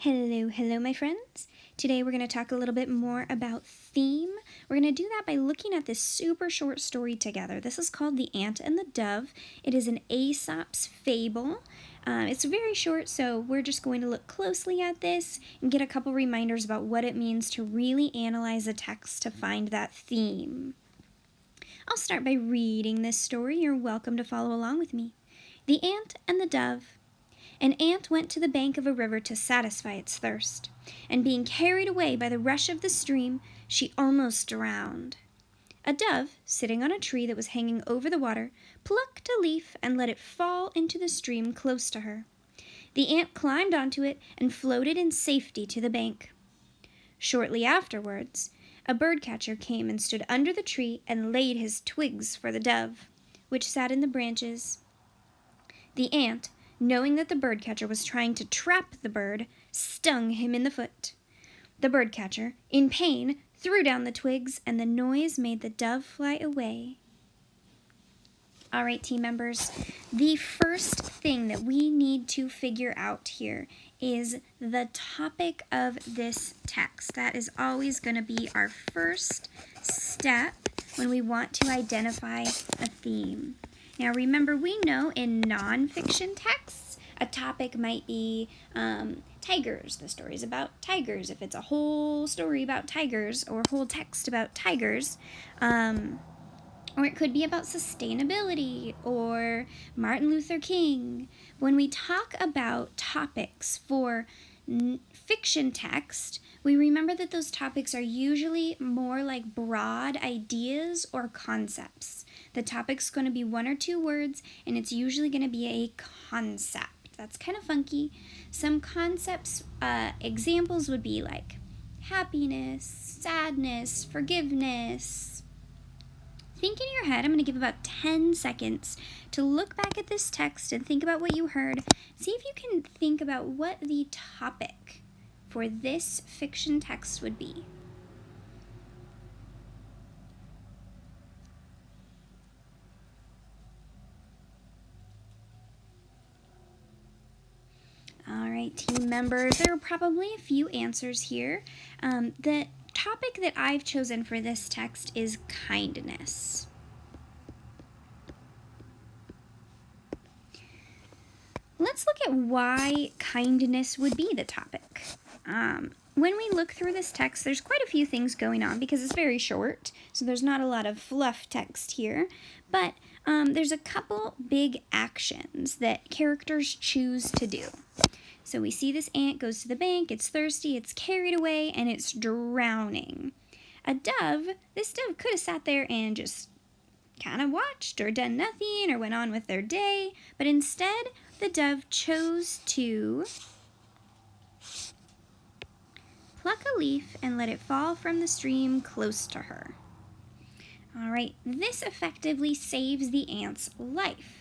Hello, my friends. Today we're going to talk a little bit more about theme. We're going to do that by looking at this super short story together. This is called The Ant and the Dove. It is an Aesop's fable. It's very short, so we're just going to look closely at this and get a couple reminders about what it means to really analyze a text to find that theme. I'll start by reading this story. You're welcome to follow along with me. The Ant and the Dove. An ant went to the bank of a river to satisfy its thirst, and being carried away by the rush of the stream, she almost drowned. A dove, sitting on a tree that was hanging over the water, plucked a leaf and let it fall into the stream close to her. The ant climbed onto it and floated in safety to the bank. Shortly afterwards, a birdcatcher came and stood under the tree and laid his twigs for the dove, which sat in the branches. The ant, knowing that the birdcatcher was trying to trap the bird, stung him in the foot. The birdcatcher, in pain, threw down the twigs, and the noise made the dove fly away. All right, team members, the first thing that we need to figure out here is the topic of this text. That is always going to be our first step when we want to identify a theme. Now remember, we know in nonfiction texts, a topic might be tigers. The story's about tigers. If it's a whole story about tigers or a whole text about tigers, or it could be about sustainability or Martin Luther King. When we talk about topics for fiction text, we remember that those topics are usually more like broad ideas or concepts. The topic's going to be one or two words, and it's usually going to be a concept. That's kind of funky. Some concepts, examples would be like happiness, sadness, forgiveness. Think in your head. I'm going to give about 10 seconds to look back at this text and think about what you heard. See if you can think about what the topic for this fiction text would be. All right, team members, there are probably a few answers here. The topic that I've chosen for this text is kindness. Let's look at why kindness would be the topic. When we look through this text, there's quite a few things going on because it's very short, so there's not a lot of fluff text here, but there's a couple big actions that characters choose to do. So we see this ant goes to the bank, it's thirsty, it's carried away, and it's drowning. This dove could have sat there and just kind of watched or done nothing or went on with their day, but instead the dove chose to pluck a leaf and let it fall from the stream close to her. All right, this effectively saves the ant's life.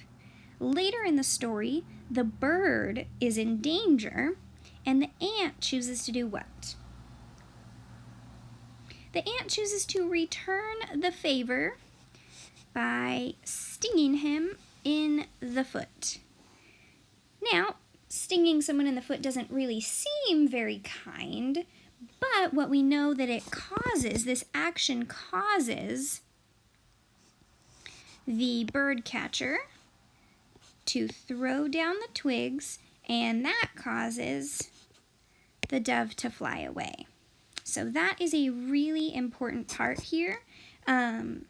Later in the story, the bird is in danger, and the ant chooses to do what? The ant chooses to return the favor by stinging him in the foot. Now, stinging someone in the foot doesn't really seem very kind, but what we know that it causes, this action causes the bird catcher to throw down the twigs, and that causes the dove to fly away. So that is a really important part here that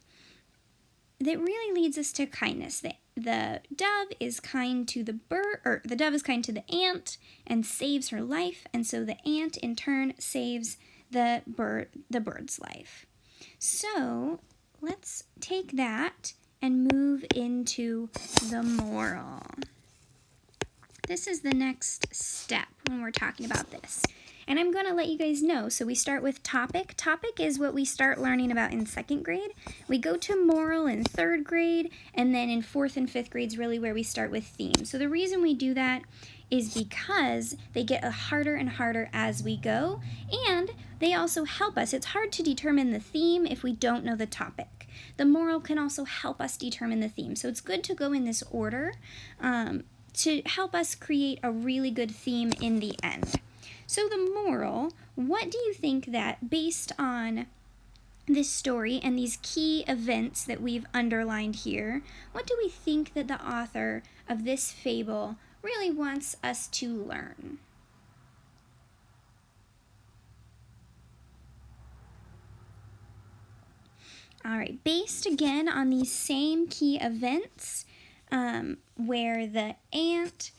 really leads us to kindness. The dove is kind to the bird, or the dove is kind to the ant and saves her life, and so the ant in turn saves the bird's life. So let's take that and move into the moral. This is the next step when we're talking about this. And I'm going to let you guys know. So we start with topic. Topic is what we start learning about in 2nd grade. We go to moral in 3rd grade, and then in 4th and 5th grades really where we start with theme. So the reason we do that is because they get harder and harder as we go, and they also help us. It's hard to determine the theme if we don't know the topic. The moral can also help us determine the theme. So it's good to go in this order to help us create a really good theme in the end. So the moral, what do you think that based on this story and these key events that we've underlined here, what do we think that the author of this fable really wants us to learn? All right, based again on these same key events, where the ant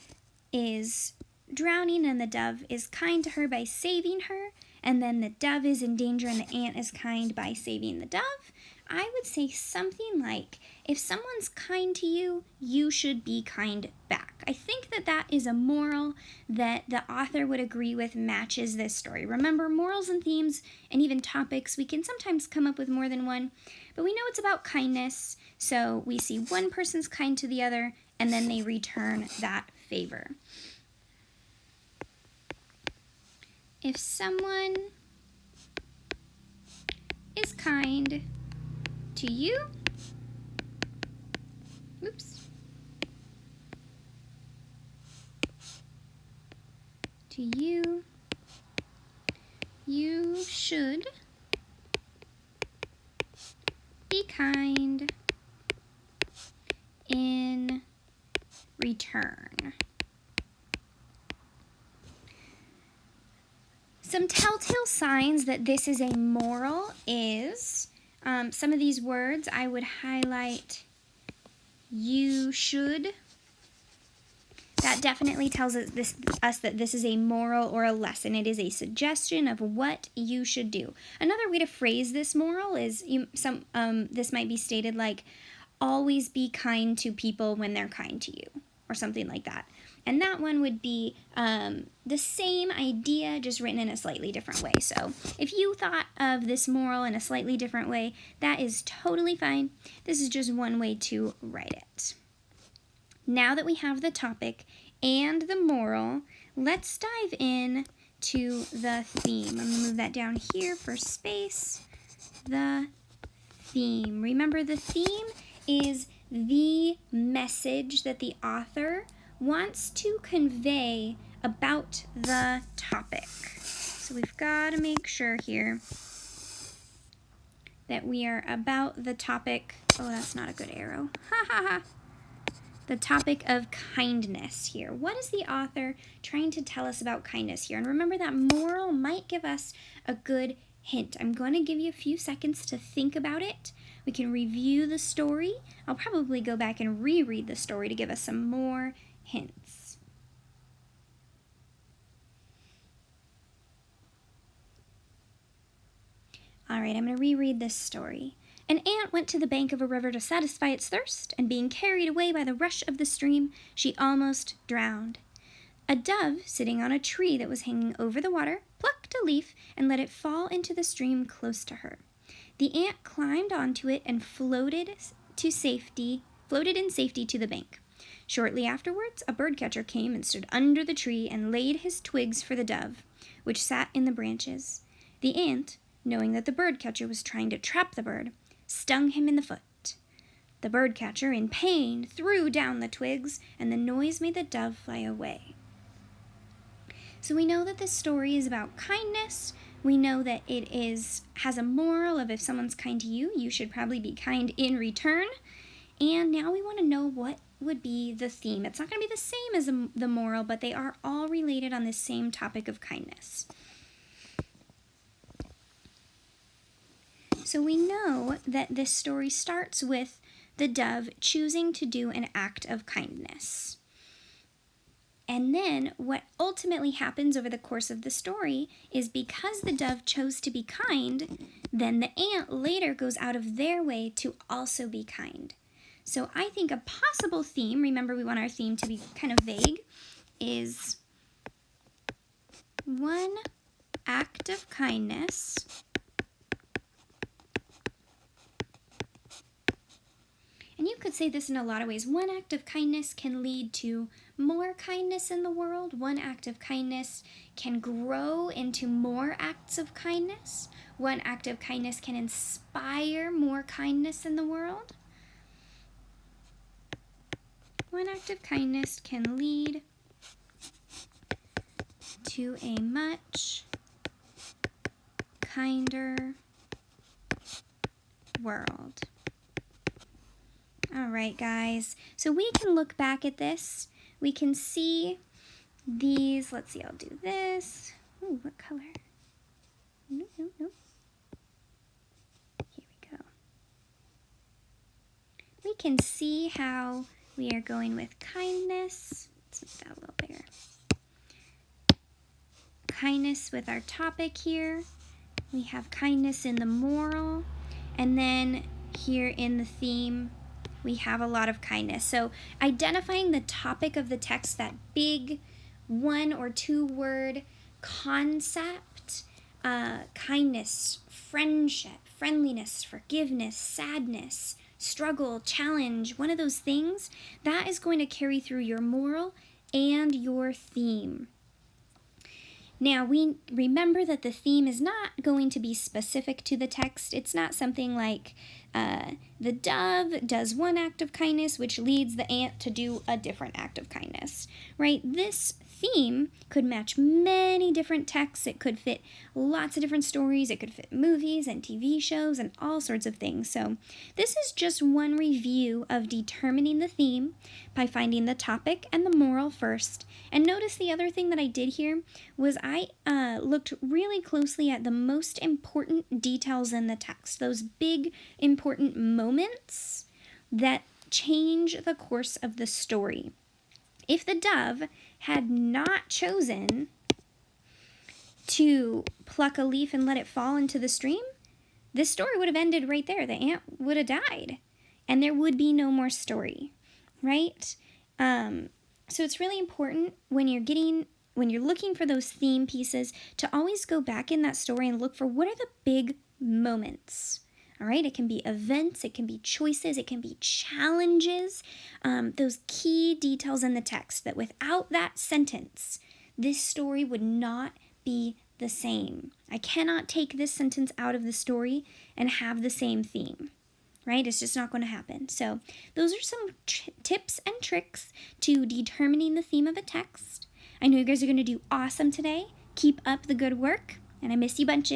is drowning and the dove is kind to her by saving her, and then the dove is in danger and the ant is kind by saving the dove, I would say something like, if someone's kind to you, you should be kind back. I think that that is a moral that the author would agree with matches this story. Remember, morals and themes and even topics, we can sometimes come up with more than one, but we know it's about kindness, so we see one person's kind to the other, and then they return that favor. If someone is kind to you, you should be kind in return. Some telltale signs that this is a moral is some of these words I would highlight. You should. That definitely tells us that this is a moral or a lesson. It is a suggestion of what you should do. Another way to phrase this moral is this might be stated like, always be kind to people when they're kind to you, or something like that. And that one would be the same idea, just written in a slightly different way. So if you thought of this moral in a slightly different way, that is totally fine. This is just one way to write it. Now that we have the topic and the moral, let's dive in to the theme. I'm going to move that down here for space. The theme. Remember, the theme is the message that the author wants to convey about the topic. So we've got to make sure here that we are about the topic. Oh, that's not a good arrow. Ha ha ha. The topic of kindness here. What is the author trying to tell us about kindness here? And remember, that moral might give us a good hint. I'm going to give you a few seconds to think about it. We can review the story. I'll probably go back and reread the story to give us some more hints. All right, I'm going to reread this story. An ant went to the bank of a river to satisfy its thirst, and being carried away by the rush of the stream, she almost drowned. A dove, sitting on a tree that was hanging over the water, plucked a leaf and let it fall into the stream close to her. The ant climbed onto it and floated in safety to the bank. Shortly afterwards, a birdcatcher came and stood under the tree and laid his twigs for the dove, which sat in the branches. The ant, knowing that the birdcatcher was trying to trap the bird, stung him in the foot. The birdcatcher, in pain, threw down the twigs, and the noise made the dove fly away. So we know that this story is about kindness. We know that it has a moral of, if someone's kind to you, you should probably be kind in return. And now we want to know what would be the theme. It's not going to be the same as the moral, but they are all related on the same topic of kindness. So we know that this story starts with the dove choosing to do an act of kindness. And then what ultimately happens over the course of the story is, because the dove chose to be kind, then the ant later goes out of their way to also be kind. So I think a possible theme, remember we want our theme to be kind of vague, is one act of kindness And you could say this in a lot of ways. One act of kindness can lead to more kindness in the world. One act of kindness can grow into more acts of kindness. One act of kindness can inspire more kindness in the world. One act of kindness can lead to a much much kinder world. All right, guys. So we can look back at this. We can see these. Let's see, I'll do this. Ooh, what color? No. Here we go. We can see how we are going with kindness. Let's make that a little bigger. Kindness with our topic here. We have kindness in the moral. And then here in the theme, we have a lot of kindness. So identifying the topic of the text, that big 1 or 2 word concept, kindness, friendship, friendliness, forgiveness, sadness, struggle, challenge, one of those things, that is going to carry through your moral and your theme. Now, we remember that the theme is not going to be specific to the text. It's not something like the dove does one act of kindness, which leads the ant to do a different act of kindness, right? This theme could match many different texts. It could fit lots of different stories. It could fit movies and TV shows and all sorts of things. So this is just one review of determining the theme by finding the topic and the moral first. And notice the other thing that I did here was I looked really closely at the most important details in the text, those big important moments that change the course of the story. If the dove had not chosen to pluck a leaf and let it fall into the stream, this story would have ended right there. The ant would have died, and there would be no more story, right? So it's really important when you're looking for those theme pieces to always go back in that story and look for what are the big moments. All right, it can be events, it can be choices, it can be challenges, those key details in the text that without that sentence, this story would not be the same. I cannot take this sentence out of the story and have the same theme, right? It's just not going to happen. So those are some tips and tricks to determining the theme of a text. I know you guys are going to do awesome today. Keep up the good work, and I miss you bunches.